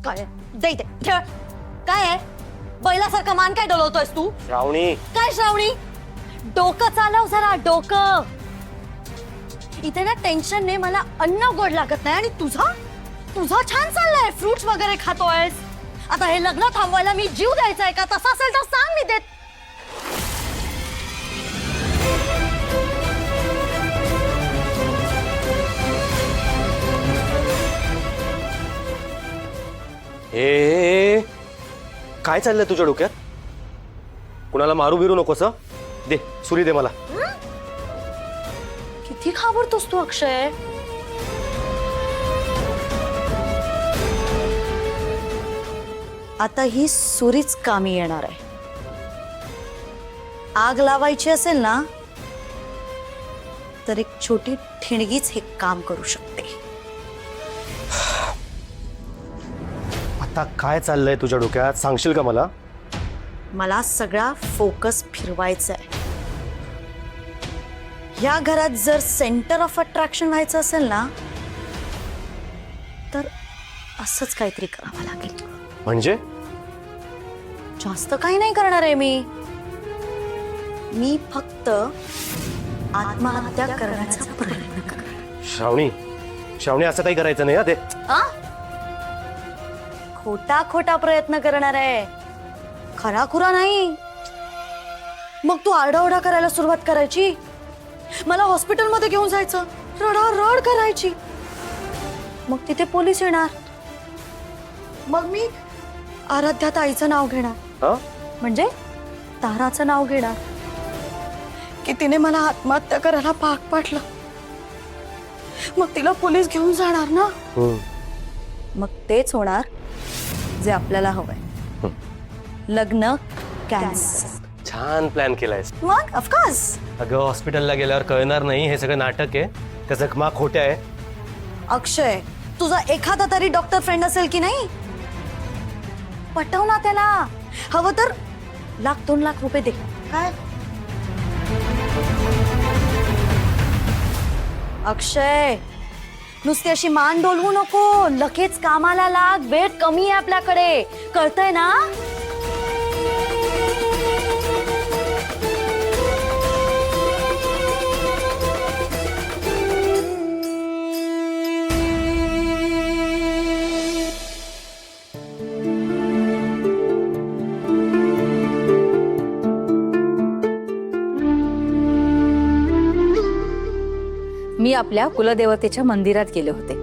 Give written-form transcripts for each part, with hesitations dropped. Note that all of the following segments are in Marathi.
काय दे इथे ठेव. काय आहे बैलासारखं मान काय डोलवतोयस तू? श्रावणी काय श्रावणी? डोकं चालव जरा, डोकं. इथे ना टेन्शनने मला अन्न गोड लागत नाही आणि तुझा तुझा छान चाललाय, फ्रुट्स वगैरे खातोयस. आता हे लग्न थांबवायला मी जीव द्यायचा आहे का? तसं असेल तर सांग, मी देत. ए काय चाललंय तुझ्या डोक्यात? कुणाला मारू बिरू नकोस हं? दे सुरी दे मला. किती घाबरतोस तू अक्षय? आता ही सुरीच कामी येणार आहे. आग लावायची असेल ना तर एक छोटी ठिणगीच हे काम करू शकते. आता काय चाललंय तुझ्या डोक्यात सांगशील का मला? मला सगळा फोकस फिरवायचा आहे. या घरात जर सेंटर ऑफ अट्रॅक्शन व्हायचं असेल ना तर असंच काहीतरी करावं लागेल. म्हणजे जास्त काही नाही करणार आहे मी फक्त आत्महत्या करण्याचा प्रयत्न करणार. श्रावणी श्रावणी असं काही करायचं नाही. दे खोटा खोटा प्रयत्न करणार आहे, खरा खुरा नाही. मग तू आरडाओरडा करायला सुरुवात करायची, मला हॉस्पिटलमध्ये घेऊन जायचं, रडारड करायची. मग तिथे पोलीस येणार, मग मी आराध्या ताईचं नाव घेणार, म्हणजे ताराचं नाव घेणार की तिने मला आत्महत्या करायला भाग पाडलं. मग तिला पोलीस घेऊन जाणार ना. मग तेच होणार जे आपल्याला हवंय. लग्न कॅन्सल. छान प्लॅन केलायस. मग ऑफकोर्स. अगं हॉस्पिटलला गेल्यावर कळणार नाही हे सगळं नाटक आहे, त्या जखमा खोट्या आहे. अक्षय, तुझा एखादा तरी डॉक्टर फ्रेंड असेल की नाही? पटव ना त्याला. हवं तर 1-2 लाख रुपये दे. काय अक्षय, नुसती अशी मान डोलवू नको. लगेच कामाला लाग. वेळ कमी आहे आपल्याकडे, कळतंय ना? मी आपल्या कुलदेवतेच्या मंदिरात गेले होते.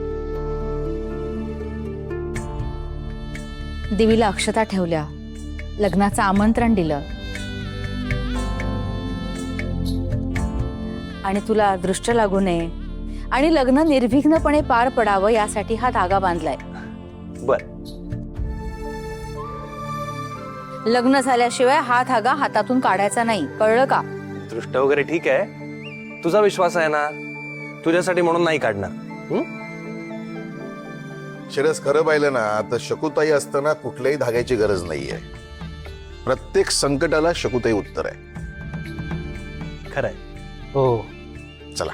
देवीला अक्षता ठेवल्या, लग्नाचं आमंत्रण दिलं आणि तुला दृष्ट लागू नये आणि लग्न निर्विघ्नपणे पार पडावं यासाठी हा धागा बांधलाय. बर, लग्न झाल्याशिवाय हा धागा हातातून काढायचा नाही, कळलं का? दृष्ट वगैरे ठीक आहे, तुझा विश्वास आहे ना, तुझ्यासाठी म्हणून नाही काढणार. शिरस, खरं पाहिलं ना तर शकुताई असताना कुठल्याही धाग्याची गरज नाहीये. प्रत्येक संकटाला शकुताई उत्तर आहे. खरंय. हो चला,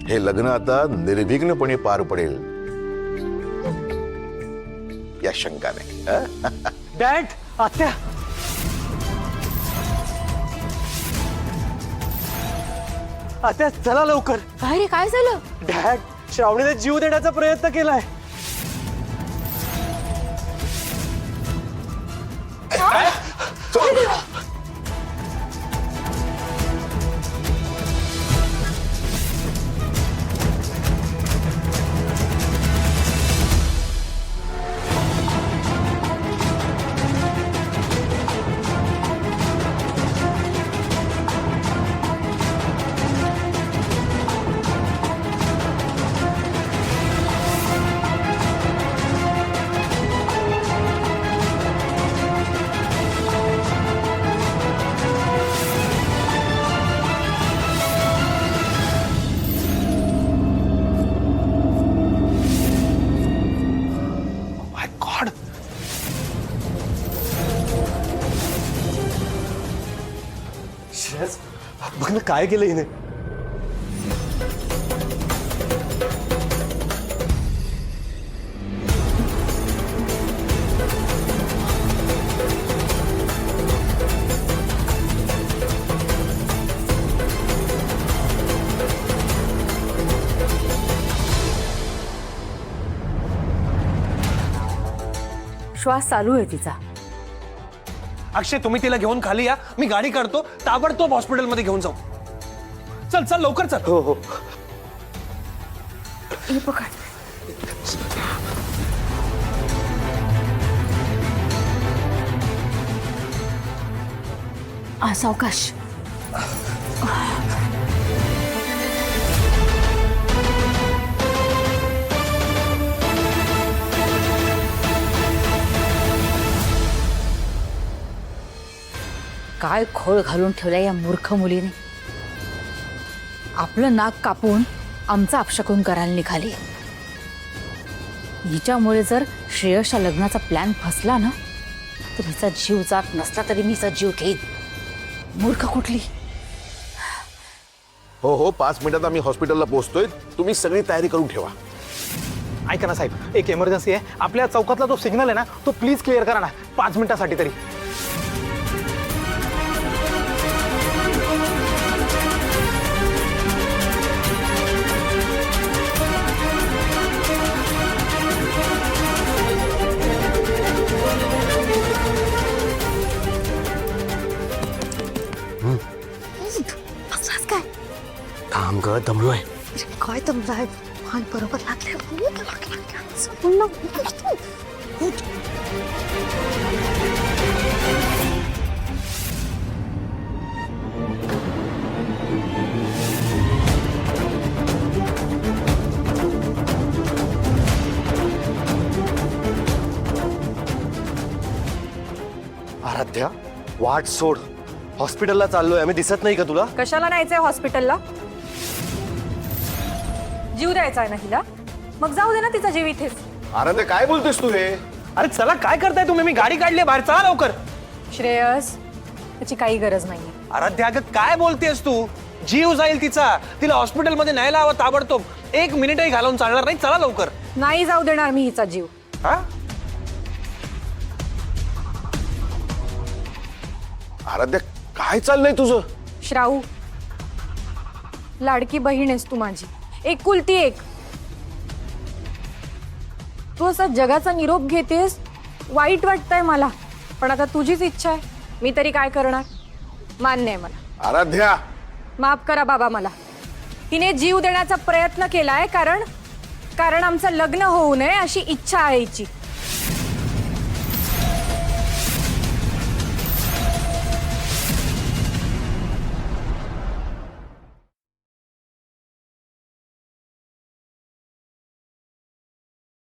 हे लग्न आता निर्विघ्नपणे पार पडेल या शंकाने. डॅड, आत्या, आत्या चला लवकर. काय रे, काय झालं? डॅड, श्रावणीने जीव देण्याचा प्रयत्न केलाय. बघ ना काय केलं हिने. श्वास चालू आहे तिचा. अक्षय तुम्ही तिला घेऊन खाली या, मी गाडी काढतो, ताबडतोब हॉस्पिटलमध्ये घेऊन जाऊ. चल चल लवकर चल. हो हो. हे पकड. सावकाश. काय खोळ घालून ठेवलाय या मूर्ख मुलीने. आपलं नाक कापून आमचा अपशकुन करायला निघाली. हिच्यामुळे जर श्रेयसच्या लग्नाचा प्लॅन फसला ना तर हिचा जीव जात नसला तरी मी हिचा जीव घेईन. मूर्ख कुठली. हो हो 5 मिनिटात आम्ही हॉस्पिटलला पोहोचतोय. तुम्ही सगळी तयारी करून ठेवा. ऐका ना साहेब, एक इमर्जन्सी आहे. आपल्या चौकातला जो सिग्नल आहे ना तो प्लीज क्लिअर करा ना 5 मिनिटासाठी तरी. काय थांब ग, दमलोय. काय तमलाय मान बरोबर लागले. आराध्या, वाट सोड. हॉस्पिटलला चाललोय आम्ही. दिसत नाही का तुला? कशाला न्यायचंय हॉस्पिटलला? जीव द्यायचा आहे ना हिला, मग जाऊ दे ना तिचा जीव इथेच. आराध्या काय बोलतोस तू हे? अरे चला, काय करताय तुम्ही? मी गाडी काढली बाहेर, चला लवकर. श्रेयस, त्याची काही गरज नाहीये. आराध्या अगं काय बोलतेस तू? जीव जाईल तिचा. तिला हॉस्पिटलमध्ये न्यायला हवं ताबडतोब. 1 मिनिटही घालवून चालणार नाही. चला लवकर. नाही जाऊ देणार मी हिचा जीव. हा आराध्या काय चाललंय तुझं? श्राऊ, लाडकी बहीण आहेस तू माझी, एकुलती एक. तू असा जगाचा निरोप घेतेस, वाईट वाटतंय मला. पण आता तुझीच इच्छा आहे, मी तरी काय करणार. मान्य आहे मला. आराध्या माफ करा बाबा मला. तिने जीव देण्याचा प्रयत्न केलाय कारण आमचं लग्न होऊ नये अशी इच्छा आहे हिची.